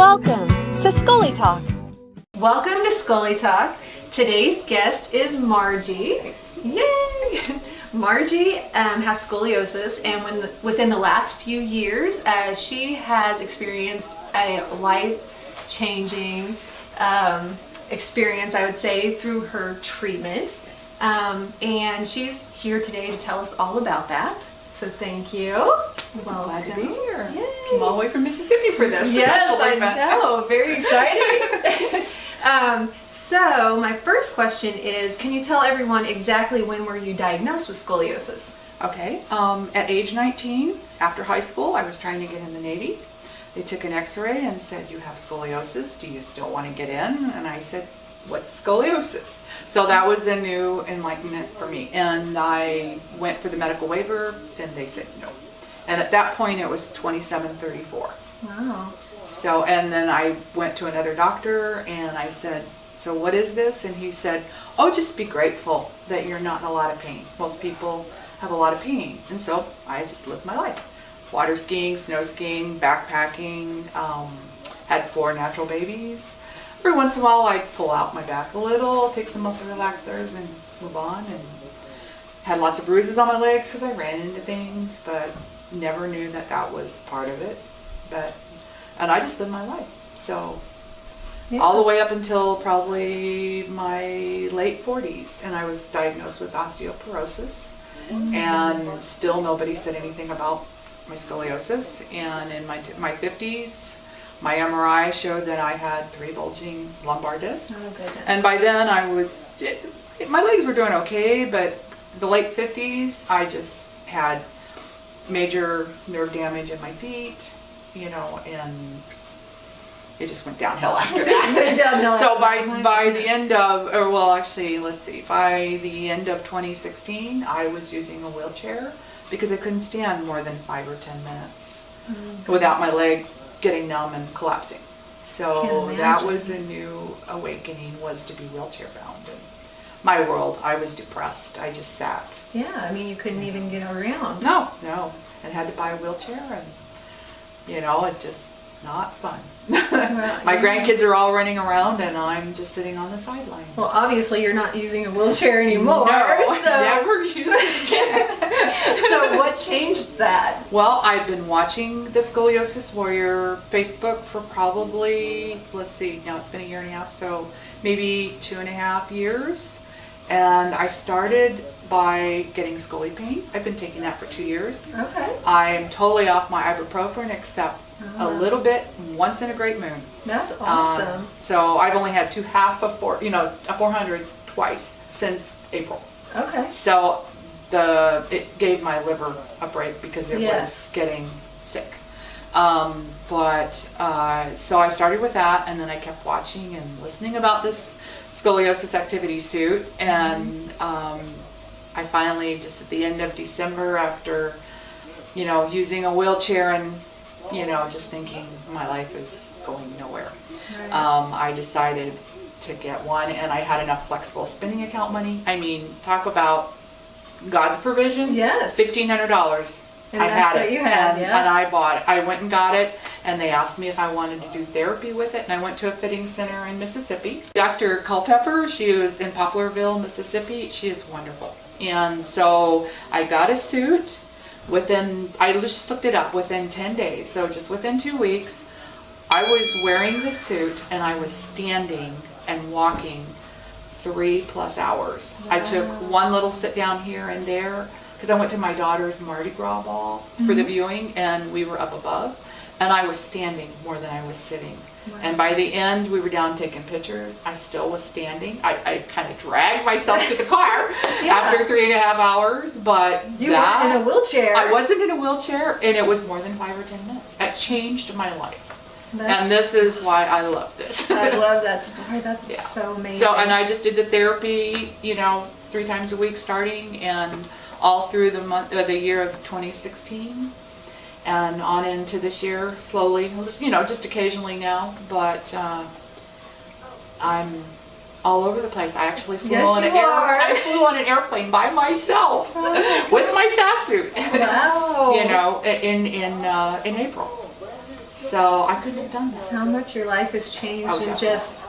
Welcome to ScoliTalk. Welcome to ScoliTalk. Today's guest is Margie. Yay! Margie has scoliosis, and within the last few years, she has experienced a life-changing experience, I would say, through her treatment. And she's here today to tell us all about that. So thank you. Well, glad to be here. Yay. Came all the way from Mississippi for this. Yes, I know. Very exciting. So my first question is, can you tell everyone exactly when were you diagnosed with scoliosis? Okay. At age 19, after high school, I was trying to get in the Navy. They took an x-ray and said, you have scoliosis. Do you still want to get in? And I said, what's scoliosis? So that was a new enlightenment for me. And I went for the medical waiver, and they said no. And at that point, it was 2734. Wow. So, and then I went to another doctor, and I said, so what is this? And he said, oh, just be grateful that you're not in a lot of pain. Most people have a lot of pain. And so I just lived my life. Water skiing, snow skiing, backpacking, had 4 natural babies. Every once in a while I'd pull out my back a little, take some muscle relaxers and move on, and had lots of bruises on my legs because I ran into things, but never knew that that was part of it. And I just lived my life. So yeah. All the way up until probably my late 40s, and I was diagnosed with osteoporosis. Mm-hmm. And still nobody said anything about my scoliosis. And in my 50s, my MRI showed that I had 3 bulging lumbar discs. Oh, goodness. And by then my legs were doing okay, but the late 50s, I just had major nerve damage in my feet, and it just went downhill after that. So by the end of, by the end of 2016, I was using a wheelchair because I couldn't stand more than 5 or 10 minutes without my leg getting numb and collapsing. So that was a new awakening, was to be wheelchair bound. And my world, I was depressed. I just sat. Yeah, I mean, you couldn't even get around. No, and had to buy a wheelchair, and it just not fun. My grandkids are all running around, and I'm just sitting on the sidelines. Well, obviously you're not using a wheelchair anymore. No, so. never use it again. So what changed that? Well, I've been watching the Scoliosis Warrior Facebook for probably, now it's been a year and a half, so maybe 2.5 years. And I started by getting scoli pain. I've been taking that for 2 years. Okay. I'm totally off my ibuprofen except a little bit once in a great moon. That's awesome. So I've only had a 400 twice since April. Okay. So it gave my liver a break because it was getting sick. So I started with that, and then I kept watching and listening about this Scoliosis Activity Suit, and I finally, just at the end of December, after using a wheelchair and just thinking my life is going nowhere, right. I decided to get one, and I had enough flexible spending account money. I mean, talk about God's provision. Yes. $1,500. And I had it. And I bought it. I went and got it, and they asked me if I wanted to do therapy with it, and I went to a fitting center in Mississippi. Dr. Culpepper, she was in Poplarville, Mississippi. She is wonderful. And so I got a suit. I just looked it up, within 10 days, so just within 2 weeks, I was wearing the suit, and I was standing and walking 3+ hours. Wow. I took one little sit down here and there, because I went to my daughter's Mardi Gras ball for the viewing, and we were up above, and I was standing more than I was sitting. Wow. And by the end, we were down taking pictures. I still was standing. I kind of dragged myself to the car after 3.5 hours, but you weren't in a wheelchair. I wasn't in a wheelchair, and it was more than 5 or 10 minutes. It changed my life. And this is why I love this. I love that story. That's so amazing. So, and I just did the therapy, 3 times a week starting, and all through the year of 2016, and on into this year slowly. Just occasionally now, but I'm all over the place. I actually flew on an airplane by myself with my SAS suit. Wow. In April. So I couldn't have done that. How much your life has changed Oh, in definitely. just,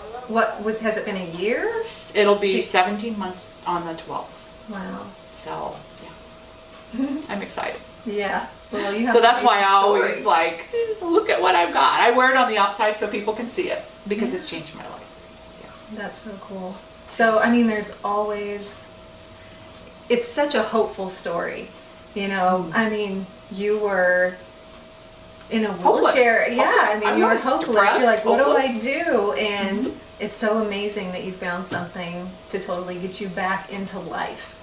has it been a year? It'll be 17 months on the 12th. Wow. So, yeah. I'm excited. Yeah. Well, you have So that's why I story. always like, look at what I've got. I wear it on the outside so people can see it because it's changed my life. That's so cool. So, I mean, there's always, it's such a hopeful story. You know, I mean, you were in a wheelchair. Hopeless. Yeah, I Hopeless. mean, you were was hopeless. depressed, You're like, what hopeless. do I do? And it's so amazing that you found something to totally get you back into life.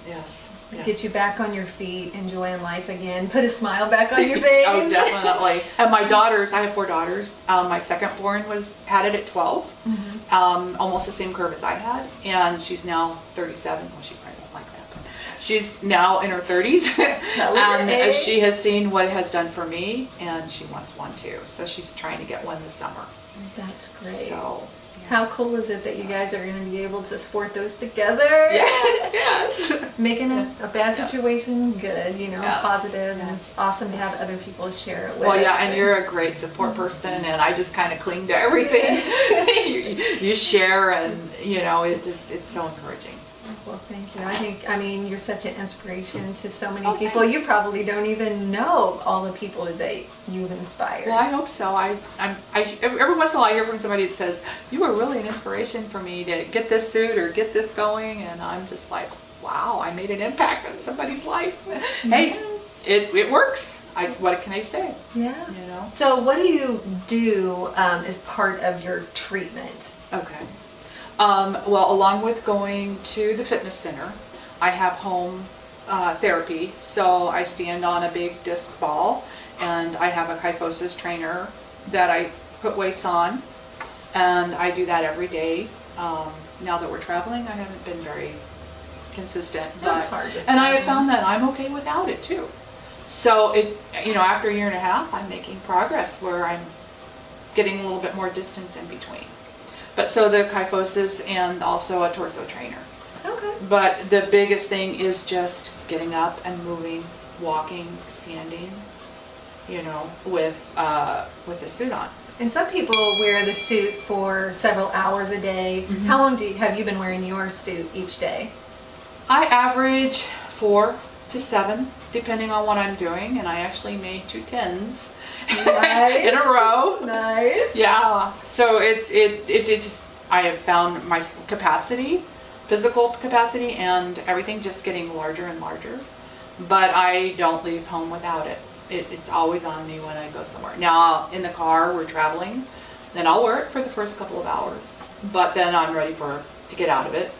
Yes. Get you back on your feet, enjoying life again, put a smile back on your face. Oh, definitely. And my daughters, I have 4 daughters. My second born had it at 12, almost the same curve as I had, and she's now 37. Well, she probably won't like that, but she's now in her 30s. Tell her And age. she has seen what it has done for me, and she wants one too. So she's trying to get one this summer. That's great. So. How cool is it that you guys are going to be able to sport those together? Yes. Making a bad Yes. situation good, you know, Yes. positive, and Yes. it's awesome to have other people share it with. Well, yeah, and you're a great support person, and I just kind of cling to everything you share, and you know, it's so encouraging. Well, thank you. I mean, you're such an inspiration to so many Oh, people. thanks. You probably don't even know all the people that you've inspired. Well, I hope so. Every once in a while I hear from somebody that says, "You were really an inspiration for me to get this suit or get this going," and I'm just like, "Wow, I made an impact on somebody's life." Hey, it works. What can I say? Yeah. You know. So, what do you do as part of your treatment? Okay. Well, along with going to the fitness center, I have home therapy. So I stand on a big disc ball, and I have a kyphosis trainer that I put weights on, and I do that every day. Now that we're traveling, I haven't been very consistent, That's hard to and I have find. found that I'm okay without it too. So after a year and a half, I'm making progress where I'm getting a little bit more distance in between. But so the kyphosis and also a torso trainer. Okay. But the biggest thing is just getting up and moving, walking, standing, you know, with the suit on. And some people wear the suit for several hours a day. How long have you been wearing your suit each day? I average 4 to 7, depending on what I'm doing, and I actually made 2 10s Nice. in a row. Nice. Yeah, so it just, I have found my capacity, physical capacity, and everything just getting larger and larger. But I don't leave home without it. It's always on me when I go somewhere. Now, in the car, we're traveling, then I'll wear it for the first couple of hours. But then I'm ready to get out of it.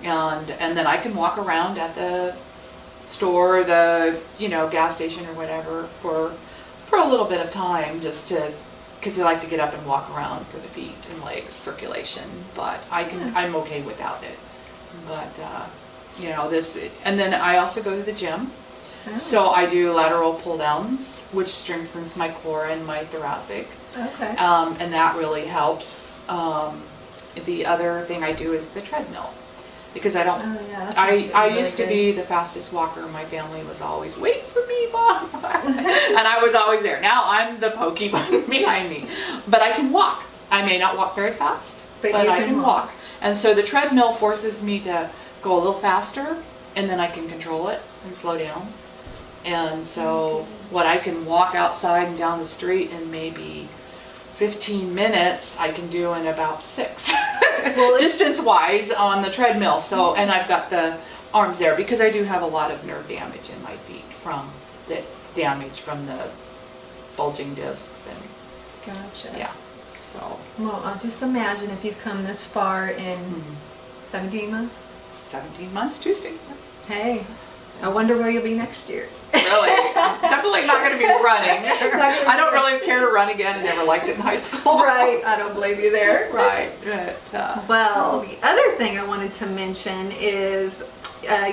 And then I can walk around at the store, the gas station or whatever for a little bit of time, just to, because we like to get up and walk around for the feet and legs circulation. But I'm okay without it. But and then I also go to the gym. Oh. So I do lateral pull downs, which strengthens my core and my thoracic. Okay. And that really helps. The other thing I do is the treadmill, because I don't. Oh, yeah, that sounds I really used to good. be the fastest walker. My family was always, "Wait for me, Mom," and I was always there. Now I'm the pokey one behind me, but I can walk. I may not walk very fast, But but you I can can walk. walk. And so the treadmill forces me to go a little faster, and then I can control it and slow down. And so what I can walk outside and down the street in maybe 15 minutes, I can do in about 6, distance-wise on the treadmill. So, and I've got the arms there because I do have a lot of nerve damage in my feet from the damage from the bulging discs, and Gotcha. yeah, so Well, just imagine if you've come this far in 17 months. 17 months Tuesday. Hey, I wonder where you'll be next year. Really? Definitely not going to be running. I don't really care to run again. I never liked it in high school. Right, I don't blame you there. Right. But, Well, the other thing I wanted to mention is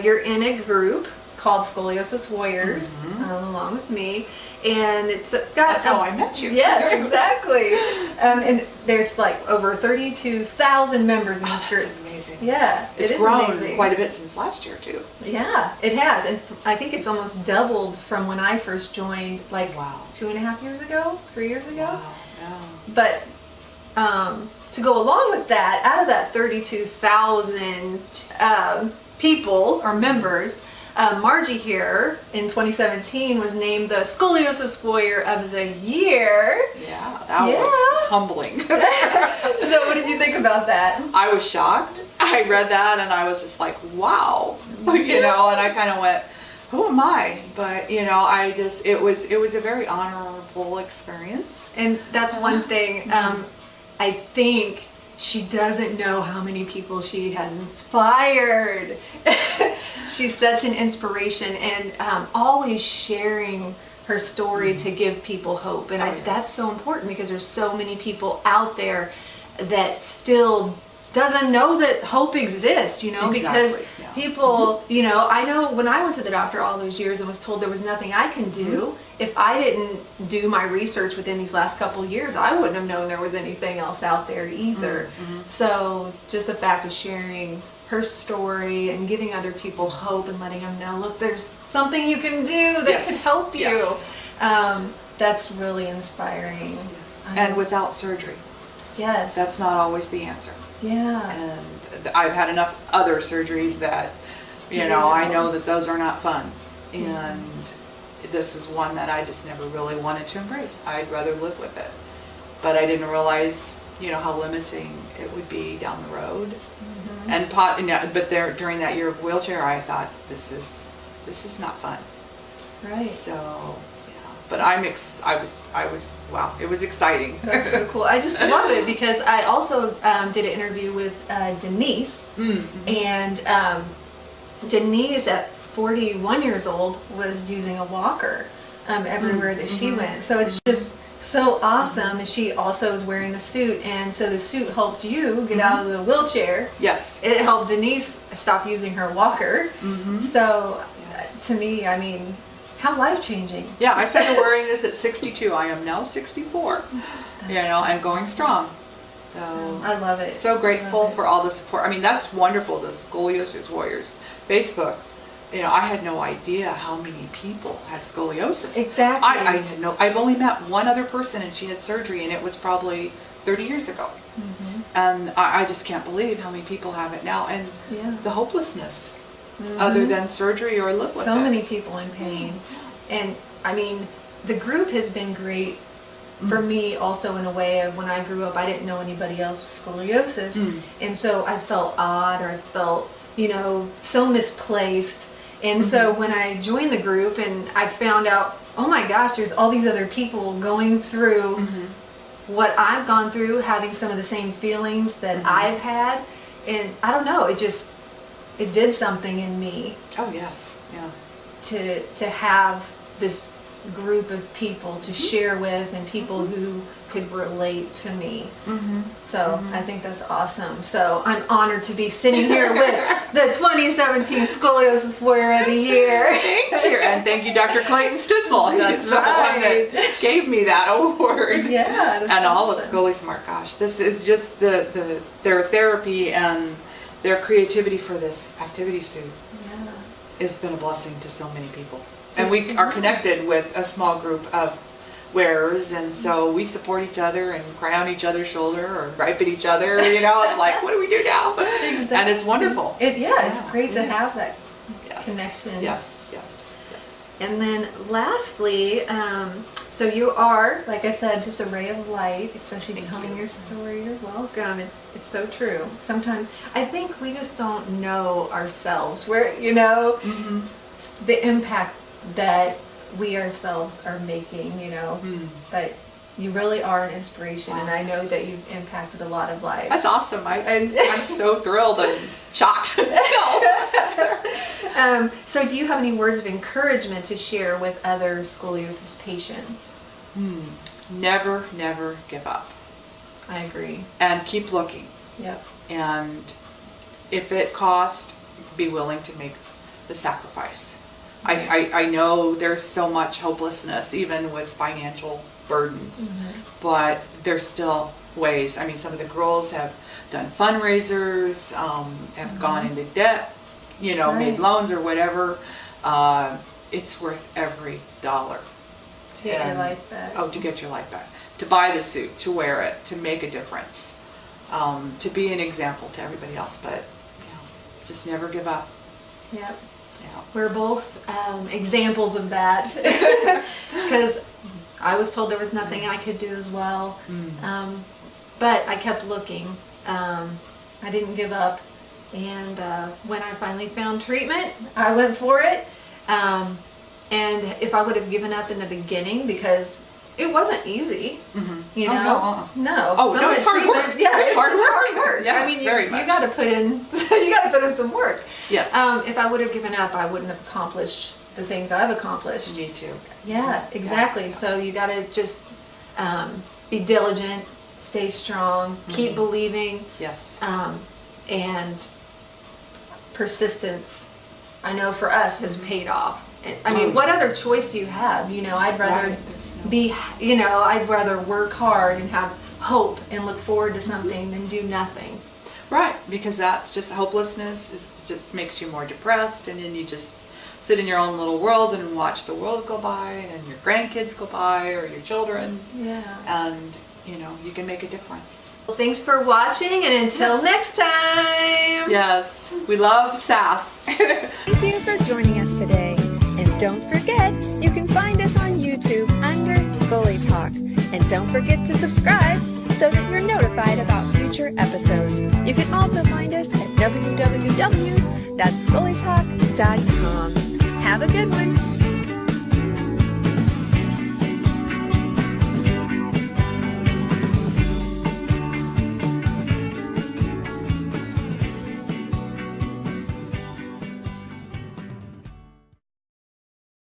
you're in a group called Scoliosis Warriors, along with me, and it's got. That's how I met you. Yes, exactly. And there's like over 32,000 members in this that's group. amazing. amazing. Yeah, It's it is grown amazing. quite a bit since last year too. Yeah, it has, and I think it's almost doubled from when I first joined, like Wow. 2.5 years ago, 3 years ago. Wow. Yeah. But to go along with that, out of that 32,000 people or members, Margie here in 2017 was named the Scoliosis Warrior of the Year. Yeah, that Yeah. was humbling. So what did you think about that? I was shocked. I read that and I was just like, wow, you know, and I kind of went, who am I? But you know, it was a very honorable experience. And that's one thing. I think she doesn't know how many people she has inspired. She's such an inspiration, and always sharing her story to give people hope. And that's so important, because there's so many people out there that still doesn't know that hope exists, you know, because people, you know, I know when I went to the doctor all those years and was told there was nothing I can do, if I didn't do my research within these last couple of years, I wouldn't have known there was anything else out there either. So just the fact of sharing her story and giving other people hope and letting them know, look, there's something you can do that can help you. That's really inspiring. And without surgery. Yes. That's not always the answer. Yeah. And I've had enough other surgeries that, you know, I know that those are not fun. And this is one that I just never really wanted to embrace. I'd rather live with it. But I didn't realize, you know, how limiting it would be down the road. And but during that year of wheelchair, I thought, this is not fun. Right. So, yeah. But I was wow, it was exciting. That's so cool. I just love it, because I also did an interview with Denise, and Denise at 41 years old was using a walker everywhere that she went. So it's just so awesome. And she also is wearing a suit, and so the suit helped you get out of the wheelchair. Yes. It helped Denise stop using her walker. So to me, I mean, how life-changing. Yeah, I started wearing this at 62. I am now 64. You know, and going strong. So I love it. So grateful for all the support. I mean, that's wonderful, the Scoliosis Warriors Facebook. You know, I had no idea how many people had scoliosis. Exactly. I had no. I've only met one other person, and she had surgery, and it was probably 30 years ago. And I just can't believe how many people have it now, and the hopelessness, other than surgery or live with it. So many people in pain. And I mean, the group has been great for me also, in a way of, when I grew up, I didn't know anybody else with scoliosis. And so I felt odd, or I felt, you know, so misplaced. And so when I joined the group and I found out, oh my gosh, there's all these other people going through what I've gone through, having some of the same feelings that I've had. And I don't know, it did something in me. Oh yes, yeah. To have this group of people to share with, and people who could relate to me. So I think that's awesome. So I'm honored to be sitting here with the 2017 Scoliosis Warrior of the Year. Thank you, and thank you, Dr. Clayton Stitzel. That's He's the one that gave me that award. Yeah. And all of ScoliSMART. Gosh, this is just their therapy and their creativity for this activity suit. Yeah. Has been a blessing to so many people. And we are connected with a small group of wearers, and so we support each other and cry on each other's shoulder or gripe at each other, you know. It's like, what do we do now? Exactly. And it's wonderful. It's great to have that connection. Yes. And then lastly, so you are, like I said, just a ray of light, especially telling your story. You're welcome. It's so true. Sometimes I think we just don't know ourselves, where, you know, the impact that we ourselves are making, you know. But you really are an inspiration, and I know that you've impacted a lot of lives. That's awesome. I'm so thrilled and shocked still. So do you have any words of encouragement to share with other scoliosis patients? Never give up. I agree. And keep looking. Yep. And if it costs, be willing to make the sacrifice. I know there's so much hopelessness, even with financial burdens, but there's still ways. I mean, some of the girls have done fundraisers, have gone into debt, made loans or whatever. It's worth every dollar. To get your life back. Oh, to get your life back. To buy the suit, to wear it, to make a difference, to be an example to everybody else. But just never give up. Yep. Yeah. We're both examples of that, because I was told there was nothing I could do as well, but I kept looking. I didn't give up, and when I finally found treatment, I went for it. And if I would have given up in the beginning, because it wasn't easy, you know. No. Oh, no, it's hard work. Yeah, it's hard work. Yes, I mean, very much. you got to put in, you got to put in some work. Yes. If I would have given up, I wouldn't have accomplished the things I've accomplished. Me too. Yeah, exactly. Yeah. So you got to just be diligent, stay strong, keep believing. Yes. And persistence, I know for us, has paid off. I mean, what other choice do you have? I'd rather I'd rather work hard and have hope and look forward to something than do nothing. Right, because that's just hopelessness. Just makes you more depressed, and then you just sit in your own little world and watch the world go by, and your grandkids go by, or your children. Yeah. And you can make a difference. Well, thanks for watching, and until next time. Yes, we love sass. Thank you for joining us today. And don't forget, you can find us on YouTube under ScoliTalk. And don't forget to subscribe so that you're notified about future episodes. You can also find us at www.scolitalk.com. Have a good one.